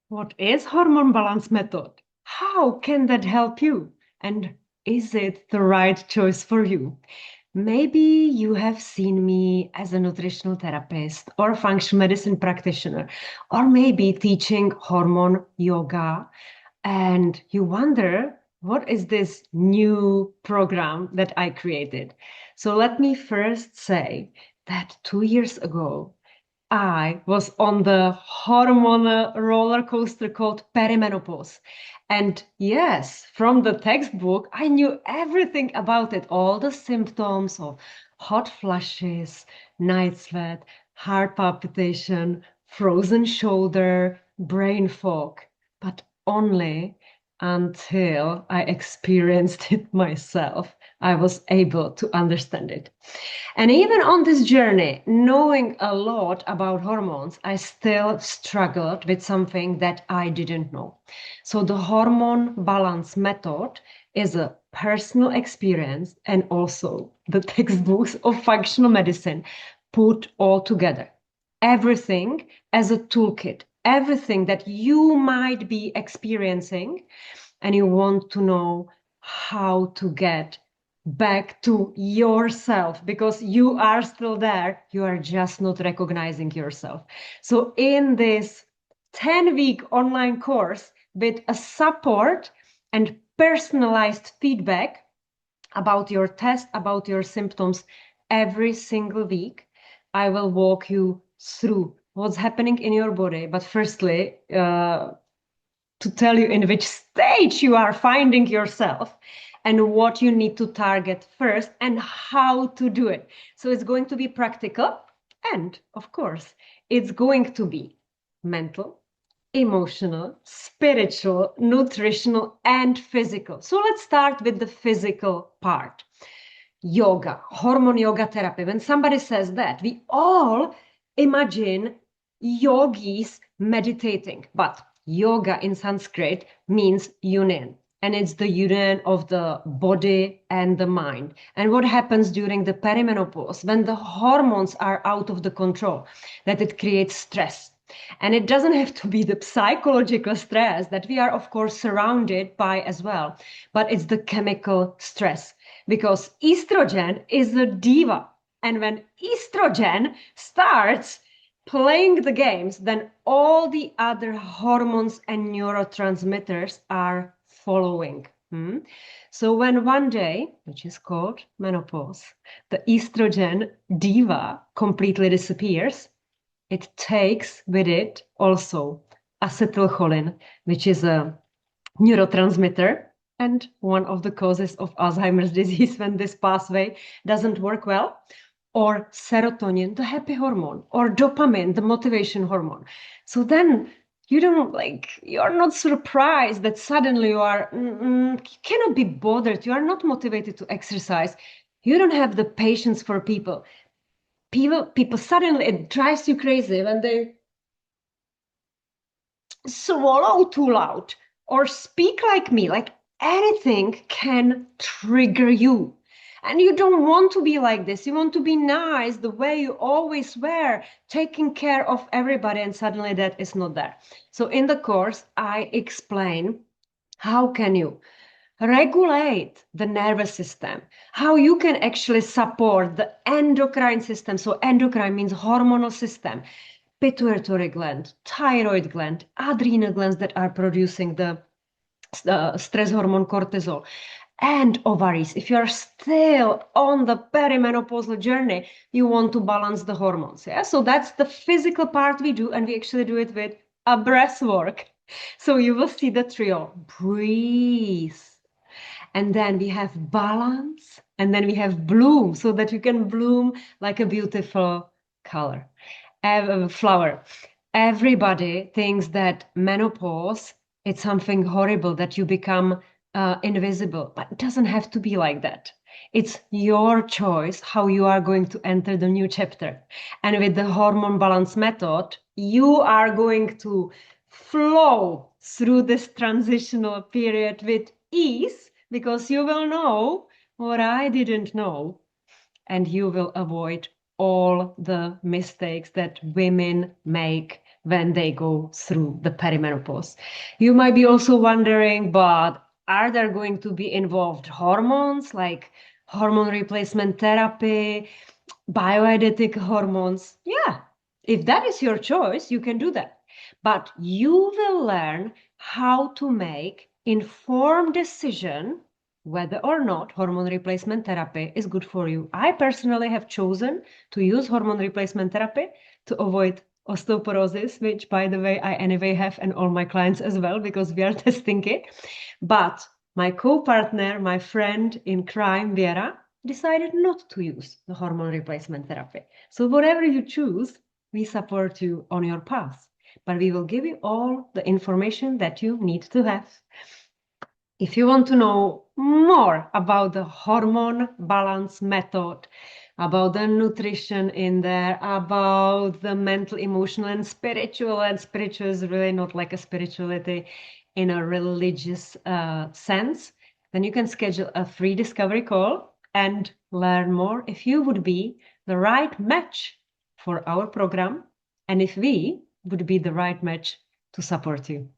What is hormone balance method? How can that help you? And is it the right choice for you? Maybe you have seen me as a nutritional therapist or functional medicine practitioner, or maybe teaching hormone yoga, and you wonder, what is this new program that I created? So let me first say that 2 years ago, I was on the hormonal roller coaster called perimenopause. And yes, from the textbook, I knew everything about it, all the symptoms of hot flushes, night sweat, heart palpitation, frozen shoulder, brain fog, but only until I experienced it myself, I was able to understand it. And even on this journey, knowing a lot about hormones, I still struggled with something that I didn't know. So the hormone balance method is a personal experience and also the textbooks of functional medicine put all together. Everything as a toolkit, everything that you might be experiencing and you want to know how to get back to yourself because you are still there. You are just not recognizing yourself. So, in this 10-week online course with a support and personalized feedback about your test, about your symptoms every single week, I will walk you through what's happening in your body. But firstly, to tell you in which stage you are finding yourself and what you need to target first and how to do it. So it's going to be practical and, of course, it's going to be mental, emotional, spiritual, nutritional, and physical. So let's start with the physical part. Yoga, hormone yoga therapy. When somebody says that, we all imagine yogis meditating, but yoga in Sanskrit means union, and it's the union of the body and the mind. And what happens during the perimenopause when the hormones are out of the control, that it creates stress. And it doesn't have to be the psychological stress that we are, of course, surrounded by as well, but it's the chemical stress because estrogen is a diva. And when estrogen starts playing the games, then all the other hormones and neurotransmitters are following. So when one day, which is called menopause, the estrogen diva completely disappears, it takes with it also acetylcholine, which is a neurotransmitter and one of the causes of Alzheimer's disease when this pathway doesn't work well, or serotonin, the happy hormone, or dopamine, the motivation hormone. So then you're not surprised that suddenly you cannot be bothered. You are not motivated to exercise. You don't have the patience for people. People suddenly, it drives you crazy when they swallow too loud or speak like me, like anything can trigger you. And you don't want to be like this. You want to be nice the way you always were, taking care of everybody, and suddenly that is not there. So in the course, I explain how can you regulate the nervous system, how you can actually support the endocrine system. So endocrine means hormonal system, pituitary gland, thyroid gland, adrenal glands that are producing the stress hormone cortisol, and ovaries. If you're still on the perimenopausal journey, you want to balance the hormones. Yeah, so that's the physical part we do, and we actually do it with a breath work. So you will see the trio: breathe, and then we have balance, and then we have bloom, so that you can bloom like a beautiful color, flower. Everybody thinks that menopause, it's something horrible, that you become invisible, but it doesn't have to be like that. It's your choice how you are going to enter the new chapter. And with the hormone balance method, you are going to flow through this transitional period with ease because you will know what I didn't know, and you will avoid all the mistakes that women make when they go through the perimenopause. You might be also wondering, but are there going to be involved hormones like hormone replacement therapy, bioidentical hormones? Yeah, if that is your choice, you can do that. But you will learn how to make informed decision whether or not hormone replacement therapy is good for you. I personally have chosen to use hormone replacement therapy to avoid osteoporosis, which, by the way, I anyway have, and all my clients as well, because we are testing it. But my co-partner, my friend in crime, Vera, decided not to use the hormone replacement therapy. So whatever you choose, we support you on your path, but we will give you all the information that you need to have. If you want to know more about the hormone balance method, about the nutrition in there, about the mental, emotional, and spiritual is really not like a spirituality in a religious sense, then you can schedule a free discovery call and learn more if you would be the right match for our program and if we would be the right match to support you.